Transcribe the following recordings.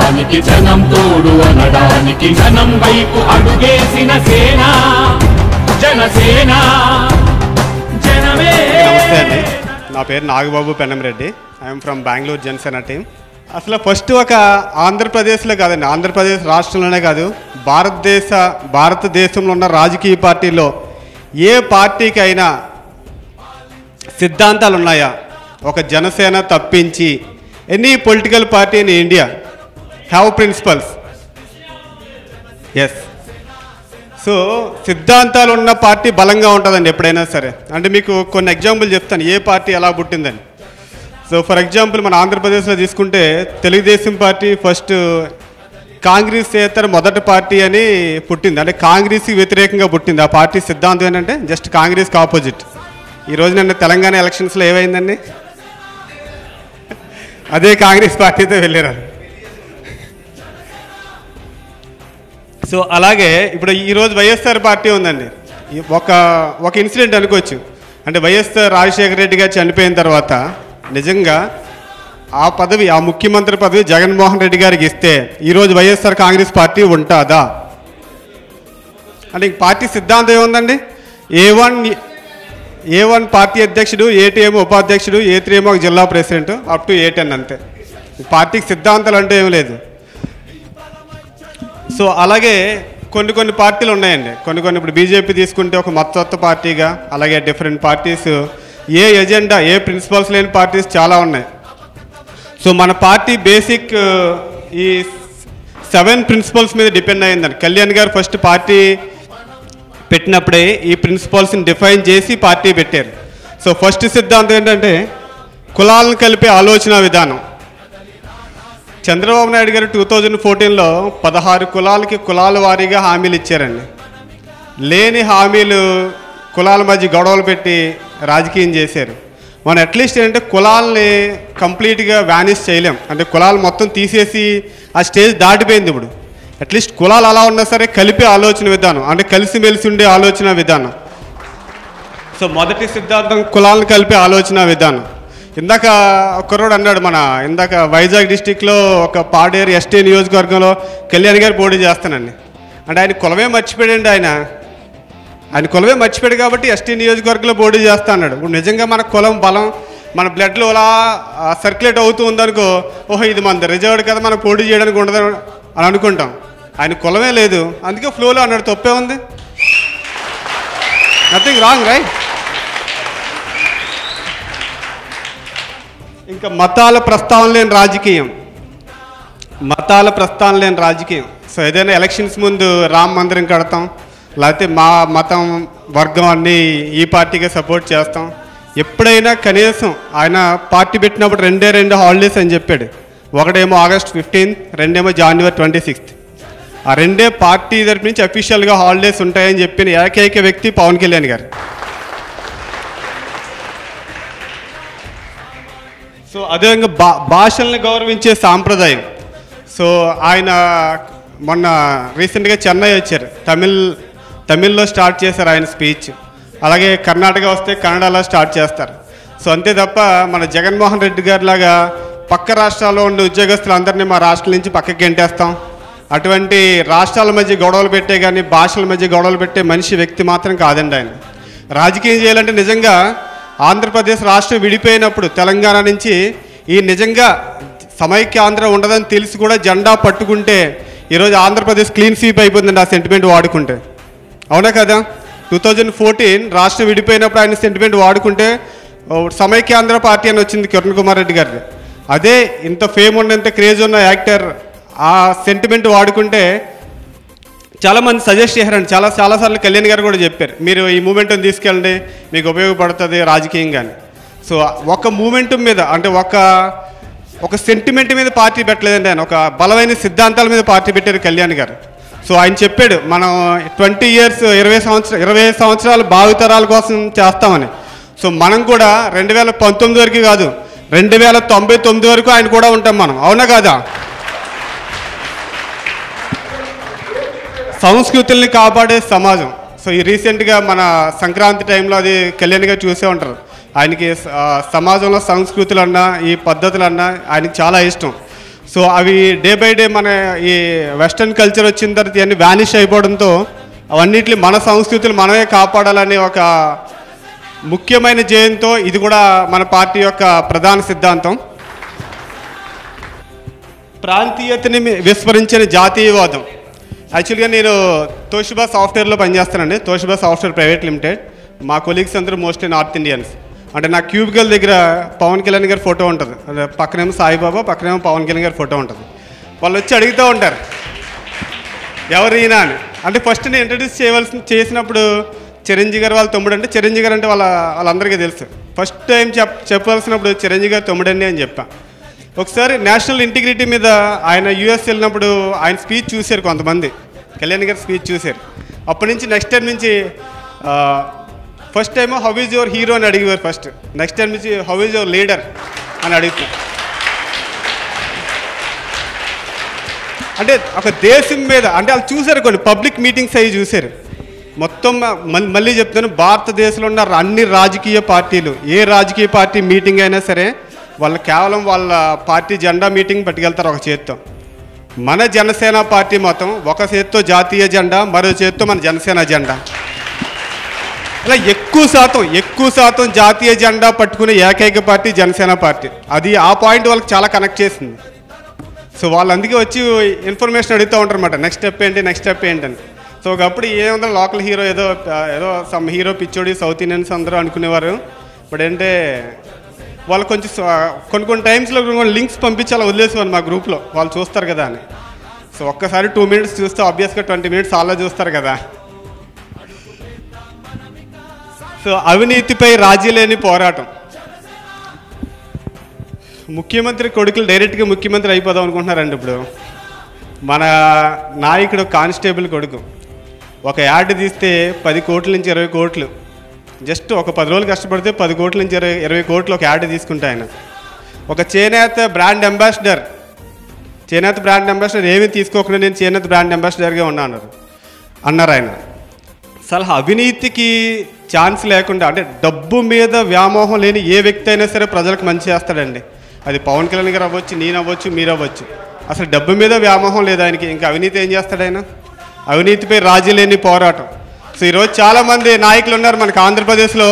అనడానికి జనం తోడు అనడానికి జనం వైపు అడుగేసిన సేన జనసేన జనమే. నమస్తే అండి, నా పేరు Nagababu Pennamreddy. I'm from Bengaluru Janasena team. అసలు ఫస్ట్ ఒక ఆంధ్రప్రదేశ్లో కాదండి, ఆంధ్రప్రదేశ్ రాష్ట్రంలోనే కాదు, భారతదేశంలో ఉన్న రాజకీయ పార్టీలో ఏ పార్టీకైనా సిద్ధాంతాలు ఉన్నాయా? ఒక జనసేన తప్పించి any political party in India have principles. Yes. So సిద్ధాంతాలు ఉన్న పార్టీ బలంగా ఉంటుందండి ఎప్పుడైనా సరే. అంటే మీకు కొన్ని ఎగ్జాంపుల్ చెప్తాను ఏ పార్టీ ఎలా పుట్టిందని. సో ఫర్ ఎగ్జాంపుల్ మన ఆంధ్రప్రదేశ్లో తీసుకుంటే తెలుగుదేశం పార్టీ ఫస్ట్ కాంగ్రెస్ ఏతర మొదటి పార్టీ అని పుట్టింది. అంటే కాంగ్రెస్కి వ్యతిరేకంగా పుట్టింది. ఆ పార్టీ సిద్ధాంతం ఏంటంటే జస్ట్ కాంగ్రెస్కి ఆపోజిట్. ఈరోజు నిన్న తెలంగాణ ఎలక్షన్స్లో ఏమైందండి? అదే కాంగ్రెస్ పార్టీతో వెళ్ళారు. సో అలాగే ఇప్పుడు ఈరోజు వైఎస్ఆర్ పార్టీ ఉందండి. ఒక ఇన్సిడెంట్ అనుకోవచ్చు. అంటే వైఎస్ఆర్ రాజశేఖర రెడ్డి గారు చనిపోయిన తర్వాత నిజంగా ఆ పదవి, ఆ ముఖ్యమంత్రి పదవి జగన్మోహన్ రెడ్డి గారికి ఇస్తే ఈరోజు వైఎస్ఆర్ కాంగ్రెస్ పార్టీ ఉంటుందా? అంటే పార్టీ సిద్ధాంతం ఏముందండి? ఏ1 పార్టీ అధ్యక్షుడు, ఏ2 ఏమో ఉపాధ్యక్షుడు, ఏ3 ఏమో ఒక జిల్లా ప్రెసిడెంట్, అప్ టు ఏ10 అంతే. పార్టీకి సిద్ధాంతాలు అంటే ఏం లేదు. సో అలాగే కొన్ని పార్టీలు ఉన్నాయండి. కొన్ని ఇప్పుడు బీజేపీ తీసుకుంటే ఒక మత్తత్వ పార్టీగా, అలాగే డిఫరెంట్ పార్టీస్ ఏ ఎజెండా, ఏ ప్రిన్సిపల్స్ లేని పార్టీస్ చాలా ఉన్నాయి. సో మన పార్టీ బేసిక్ ఈ 7 ప్రిన్సిపల్స్ మీద డిపెండ్ అయ్యిందండి. కళ్యాణ్ గారు ఫస్ట్ పార్టీ పెట్టినప్పుడే ఈ ప్రిన్సిపల్స్ని డిఫైన్ చేసి పార్టీ పెట్టారు. సో ఫస్ట్ సిద్ధాంతం ఏంటంటే కులాలను కలిపే ఆలోచన విధానం. చంద్రబాబు నాయుడు గారు 2014లో 16 కులాలకి కులాల వారీగా హామీలు ఇచ్చారండి. లేని హామీలు కులాల మధ్య గొడవలు పెట్టి రాజకీయం చేశారు. మనం అట్లీస్ట్ ఏంటంటే కులాలని కంప్లీట్గా వ్యానిష్ చేయలేం. అంటే కులాలు మొత్తం తీసేసి ఆ స్టేజ్ దాటిపోయింది. ఇప్పుడు అట్లీస్ట్ కులాలు అలా ఉన్నా సరే కలిపే ఆలోచన విధానం, అంటే కలిసిమెలిసి ఉండే ఆలోచన విధానం. సో మొదటి సిద్ధాంతం కులాలను కలిపే ఆలోచన విధానం. ఇందాక కుర్రోడు అన్నాడు, ఇందాక వైజాగ్ డిస్టిక్లో ఒక పాడేరు ఎస్టీ నియోజకవర్గంలో కళ్యాణ్ గారు పోటీ చేస్తానండి. అంటే ఆయన కులమే మర్చిపోయాడండి. ఆయన కులమే మర్చిపోయాడు కాబట్టి ఎస్టీ నియోజకవర్గంలో పోటీ చేస్తా అన్నాడు. ఇప్పుడు నిజంగా మన కులం బలం మన బ్లడ్లో అలా సర్క్యులేట్ అవుతూ ఉందనుకో, ఓహో ఇది మన రిజర్వ్డ్ కదా, మనం పోటీ చేయడానికి ఉండదు అని అనుకుంటాం. ఆయన కులమే లేదు, అందుకే ఫ్లోలో అన్నాడు. తప్పే ఉంది, నథింగ్ రాంగ్, రైట్? ఇంకా మతాల ప్రస్తావన లేని రాజకీయం. సో ఏదైనా ఎలక్షన్స్ ముందు రామ మందిరం కడతాం, లేకపోతే మా మతం వర్గం అన్నీ ఈ పార్టీగా సపోర్ట్ చేస్తాం. ఎప్పుడైనా కనీసం ఆయన పార్టీ పెట్టినప్పుడు 2 హాలిడేస్ అని చెప్పాడు. ఒకటేమో August 15, రెండేమో January 26. ఆ 2 పార్టీ తరపు నుంచి అఫీషియల్గా హాలిడేస్ ఉంటాయని చెప్పిన ఏకైక వ్యక్తి పవన్ కళ్యాణ్ గారు. సో అదేవిధంగా భాషల్ని గౌరవించే సాంప్రదాయం. సో ఆయన మొన్న రీసెంట్గా చెన్నై వచ్చారు. తమిళ్లో స్టార్ట్ చేశారు ఆయన స్పీచ్. అలాగే కర్ణాటక వస్తే కన్నడలో స్టార్ట్ చేస్తారు. సో అంతే తప్ప మన జగన్మోహన్ రెడ్డి గారి లాగా పక్క రాష్ట్రాల్లో ఉండే ఉద్యోగస్తులందరినీ మా రాష్ట్రం నుంచి పక్కకి గెంటేస్తాం, అటువంటి రాష్ట్రాల మధ్య గొడవలు పెట్టే కానీ భాషల మధ్య గొడవలు పెట్టే వ్యక్తి మాత్రం కాదండి ఆయన. రాజకీయం చేయాలంటే నిజంగా ఆంధ్రప్రదేశ్ రాష్ట్రం విడిపోయినప్పుడు తెలంగాణ నుంచి ఈ నిజంగా సమైక్య ఆంధ్ర ఉండదని తెలిసి కూడా జెండా పట్టుకుంటే ఈరోజు ఆంధ్రప్రదేశ్ క్లీన్ స్వీప్ అయిపోతుందండి ఆ సెంటిమెంట్ వాడుకుంటే. అవునా కదా? 2014 రాష్ట్రం విడిపోయినప్పుడు ఆయన సెంటిమెంట్ వాడుకుంటే సమైక్య ఆంధ్ర పార్టీ అని వచ్చింది కిరణ్ కుమార్ రెడ్డి గారిది. అదే ఇంత ఫేమ్ ఉన్నంత క్రేజ్ ఉన్న యాక్టర్ ఆ సెంటిమెంట్ వాడుకుంటే చాలామంది సజెస్ట్ చేశారండి. చాలాసార్లు కళ్యాణ్ గారు కూడా చెప్పారు, మీరు ఈ మూమెంట్ని తీసుకెళ్ళండి, మీకు ఉపయోగపడుతుంది రాజకీయం కానీ. సో ఒక మూమెంటం మీద, అంటే ఒక సెంటిమెంట్ మీద పార్టీ పెట్టలేదండి ఆయన, ఒక బలమైన సిద్ధాంతాల మీద పార్టీ పెట్టారు కళ్యాణ్ గారు. సో ఆయన చెప్పాడు, మనం 20 years 20 సంవత్సరాలు భావితరాల కోసం చేస్తామని. సో మనం కూడా 2019 వరకు కాదు, 2099 వరకు ఆయన కూడా ఉంటాం మనం. అవునా కాదా? సంస్కృతుల్ని కాపాడే సమాజం. సో ఈ రీసెంట్గా మన సంక్రాంతి టైంలో అది కళ్యాణ్ గారు చూసే ఉంటారు. ఆయనకి సమాజంలో సంస్కృతులన్నా ఈ పద్ధతులన్నా ఆయనకి చాలా ఇష్టం. సో అవి డే బై డే మన ఈ వెస్ట్రన్ కల్చర్ వచ్చిన తర్వాత ఇవన్నీ వ్యానిష్ అయిపోవడంతో అవన్నిటిని మన సంస్కృతులు మనమే కాపాడాలనే ఒక ముఖ్యమైన ధ్యేయంతో ఇది కూడా మన పార్టీ యొక్క ప్రధాన సిద్ధాంతం. ప్రాంతీయతని విస్మరించిన జాతీయవాదం. యాక్చువల్గా నేను తోషిబా సాఫ్ట్వేర్లో పనిచేస్తానండి. Toshiba software private limited. మా కొలీగ్స్ అందరూ మోస్ట్లీ నార్త్ ఇండియన్స్. అంటే నా క్యూబికల్ దగ్గర పవన్ కళ్యాణ్ గారి ఫోటో ఉంటుంది, పక్కనేమో సాయిబాబా, పక్కనేమో పవన్ కళ్యాణ్ గారి ఫోటో ఉంటుంది. వాళ్ళు వచ్చి అడుగుతూ ఉంటారు ఎవరైనా అని. అంటే ఫస్ట్ నేను ఇంట్రడ్యూస్ చేసినప్పుడు చిరంజీవి గారు వాళ్ళ తమ్ముడు అంటే, చిరంజీవి గారు అంటే వాళ్ళందరికీ తెలుసు. ఫస్ట్ టైం చెప్పవలసినప్పుడు చిరంజీవి గారు తమ్ముడండి అని చెప్పాను. ఒకసారి నేషనల్ ఇంటిగ్రిటీ మీద ఆయన యూఎస్ వెళ్ళినప్పుడు ఆయన స్పీచ్ చూశారు కొంతమంది, కళ్యాణ్ గారి స్పీచ్ చూశారు. అప్పటి నుంచి నెక్స్ట్ టైం నుంచి first time how is your hero అని అడిగేవారు ఫస్ట్. నెక్స్ట్ టైం నుంచి హౌ ఈజ్ యువర్ లీడర్ అని అడుగుతున్నారు. అంటే ఒక దేశం మీద అంటే వాళ్ళు చూశారు, కొన్ని పబ్లిక్ మీటింగ్స్ అవి చూశారు. మొత్తం మళ్ళీ చెప్తాను, భారతదేశంలో ఉన్న అన్ని రాజకీయ పార్టీలు, ఏ రాజకీయ పార్టీ మీటింగ్ అయినా సరే వాళ్ళు కేవలం వాళ్ళ పార్టీ జెండా మీటింగ్ పట్టుకెళ్తారు ఒక చేత్తో. మన జనసేన పార్టీ మొత్తం ఒక చేత్తో జాతీయ జెండా, మరో చేత్తో మన జనసేన జెండా. ఇలా ఎక్కువ శాతం జాతీయ జెండా పట్టుకునే ఏకైక పార్టీ జనసేన పార్టీ. అది ఆ పాయింట్ వాళ్ళకి చాలా కనెక్ట్ చేసింది. సో వాళ్ళు అందుకే వచ్చి ఇన్ఫర్మేషన్ అడుగుతూ ఉంటారు అన్నమాట, నెక్స్ట్ స్టెప్ ఏంటని. సో ఒకప్పుడు ఏముందో లోకల్ హీరో ఏదో సమ్ హీరో పిచ్చోడి సౌత్ ఇండియన్స్ అందరూ అనుకునేవారు. బట్ అంటే వాళ్ళు కొంచెం కొన్ని టైమ్స్లో లింక్స్ పంపించాలి వదిలేసేవారు మా గ్రూప్లో, వాళ్ళు చూస్తారు కదా అని. సో ఒక్కసారి 2 minutes చూస్తే ఆబ్వియస్గా 20 minutes అలా చూస్తారు కదా. సో అవినీతిపై రాజీ లేని పోరాటం. ముఖ్యమంత్రి కొడుకులు డైరెక్ట్గా ముఖ్యమంత్రి అయిపోదాం అనుకుంటున్నారండి. ఇప్పుడు మన నాయకుడు కానిస్టేబుల్ కొడుకు ఒక యాడ్ తీస్తే 10 కోట్ల నుంచి 20 కోట్లు, జస్ట్ ఒక 10 రోజులు కష్టపడితే 10 కోట్ల నుంచి 20 కోట్లు ఒక యాడ్ తీసుకుంటే ఆయన. ఒక చేనేత బ్రాండ్ అంబాసిడర్ ఏమీ తీసుకోకుండా నేను చేనేత బ్రాండ్ అంబాసిడర్గా అన్నారు ఆయన. అసలు అవినీతికి ఛాన్స్ లేకుండా, అంటే డబ్బు మీద వ్యామోహం లేని ఏ వ్యక్తి అయినా సరే ప్రజలకు మంచి చేస్తాడండి. అది పవన్ కళ్యాణ్ గారు అవ్వచ్చు, నేను అవ్వచ్చు, మీరు అవ్వచ్చు. అసలు డబ్బు మీద వ్యామోహం లేదు ఆయనకి. ఇంకా అవినీతి ఏం చేస్తాడు ఆయన? అవినీతిపై రాజీ లేని పోరాటం. సో ఈరోజు చాలామంది నాయకులు ఉన్నారు మనకు ఆంధ్రప్రదేశ్లో.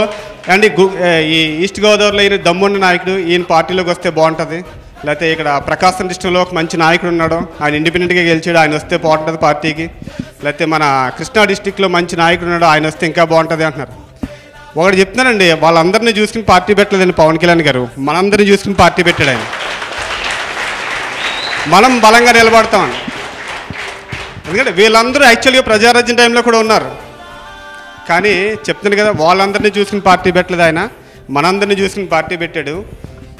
అండి ఈ ఈస్ట్ గోదావరిలో ఈయన దమ్మున్న నాయకుడు, ఈయన పార్టీలోకి వస్తే బాగుంటుంది. లేకపోతే ఇక్కడ ప్రకాశం డిస్ట్రిక్ట్లో ఒక మంచి నాయకుడు ఉన్నాడు, ఆయన ఇండిపెండెంట్గా గెలిచాడు, ఆయన వస్తే బాగుంటుంది పార్టీకి. లేకపోతే మన కృష్ణా డిస్ట్రిక్ట్లో మంచి నాయకుడు ఉన్నాడు, ఆయన వస్తే ఇంకా బాగుంటుంది అంటున్నారు. ఒకటి చెప్తున్నానండి, వాళ్ళందరినీ చూసుకుని పార్టీ పెట్టలేదండి పవన్ కళ్యాణ్ గారు, మనందరినీ చూసుకుని పార్టీ పెట్టాడు ఆయన. మనం బలంగా నిలబడతామండి. ఎందుకంటే వీళ్ళందరూ యాక్చువల్గా ప్రజారాజ్యం టైంలో కూడా ఉన్నారు. కానీ చెప్తున్నాను కదా, వాళ్ళందరినీ చూసుకుని పార్టీ పెట్టలేదు ఆయన, మనందరినీ చూసుకుని పార్టీ పెట్టాడు.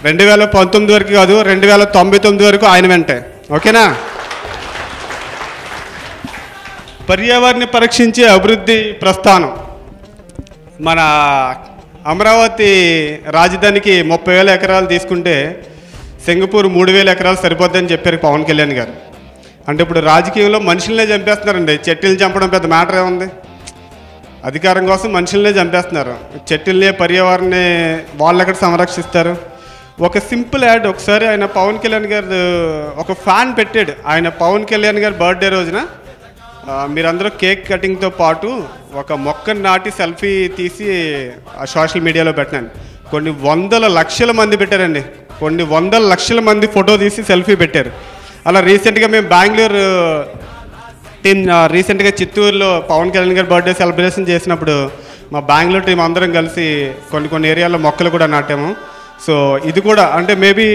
2019 వరకు కాదు, 2099 వరకు ఆయన వెంటే. ఓకేనా? పర్యావరణ పరీక్షించే అభివృద్ధి ప్రస్థానం. మన అమరావతి రాజధానికి 30,000 ఎకరాలు తీసుకుంటే సింగపూర్ 3,000 ఎకరాలు సరిపోద్దని చెప్పారు పవన్ కళ్యాణ్ గారు. అంటే ఇప్పుడు రాజకీయంలో మనుషులనే చంపేస్తున్నారండి. చెట్టుల్ని చంపడం పెద్ద మ్యాటర్ ఏముంది? అధికారం కోసం మనుషులనే చంపేస్తున్నారు. చెట్టుల్ని, పర్యావరణాన్ని వాళ్ళు ఎక్కడ సంరక్షిస్తారు? ఒక సింపుల్ యాడ్ ఒకసారి ఆయన పవన్ కళ్యాణ్ గారు ఒక ఫ్యాన్ పెట్టాడు. ఆయన పవన్ కళ్యాణ్ గారి బర్త్డే రోజున మీరందరూ కేక్ కటింగ్తో పాటు ఒక మొక్కను నాటి సెల్ఫీ తీసి సోషల్ మీడియాలో పెట్టాను. కొన్ని 100 లక్షల మంది పెట్టారండి, కొన్ని 100 లక్షల మంది ఫోటో తీసి సెల్ఫీ పెట్టారు. అలా రీసెంట్గా మేము బెంగళూరు టీం రీసెంట్గా చిత్తూరులో పవన్ కళ్యాణ్ గారి బర్త్డే సెలబ్రేషన్ చేసినప్పుడు మా బెంగళూరు టీం అందరం కలిసి కొన్ని ఏరియాల్లో మొక్కలు కూడా నాటాము. సో ఇది కూడా అంటే మేబీ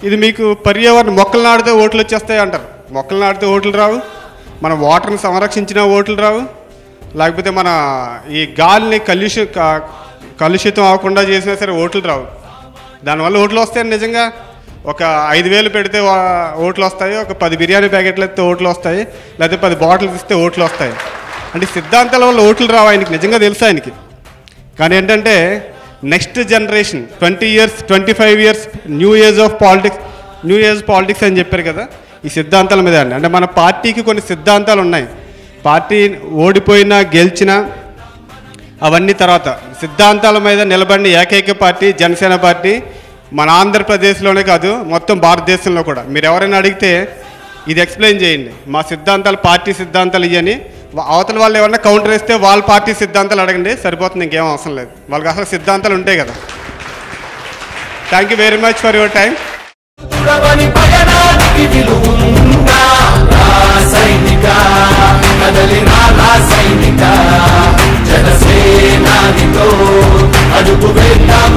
ఇది మీకు పర్యావరణ మొక్కలు నాటితే ఓట్లు వచ్చేస్తాయి అంటారు. మొక్కలు నాటితే ఓట్లు రావు, మన వాటర్ని సంరక్షించిన ఓట్లు రావు, లేకపోతే మన ఈ గాలిని కలుషితం అవ్వకుండా చేసినా సరే ఓట్లు రావు. దానివల్ల ఓట్లు వస్తాయని నిజంగా ఒక 5,000 పెడితే ఓట్లు వస్తాయి, ఒక 10 బిర్యానీ ప్యాకెట్లు ఇస్తే ఓట్లు వస్తాయి, లేకపోతే 10 బాటిల్స్ ఇస్తే ఓట్లు వస్తాయి. అంటే సిద్ధాంతాల వల్ల ఓట్లు రావు ఆయనకి, నిజంగా తెలుసు ఆయనకి. కానీ ఏంటంటే next generation 20 years 25 years new age politics అని చెప్పారు కదా, ఈ సిద్ధాంతాల మీద అండి. అంటే మన పార్టీకి కొన్ని సిద్ధాంతాలు ఉన్నాయి. పార్టీ ఓడిపోయినా గెలిచినా అవన్నీ తర్వాత సిద్ధాంతాల మీద నిలబడిన ఏకైక పార్టీ జనసేన పార్టీ. మన ఆంధ్రప్రదేశ్లోనే కాదు మొత్తం భారతదేశంలో కూడా మీరు ఎవరైనా అడిగితే ఇది ఎక్స్ప్లెయిన్ చేయండి, మా సిద్ధాంతాలు పార్టీ సిద్ధాంతాలు ఇవని. అవతల వాళ్ళు ఎవరైనా కౌంటర్ వేస్తే వాళ్ళ పార్టీ సిద్ధాంతాలు అడగండి, సరిపోతుంది, ఇంకేం అవసరం లేదు. వాళ్ళకి అసలు సిద్ధాంతాలు ఉంటాయి కదా. Thank you very much for your time. జనసేనానితో అడుగు వేద్దాం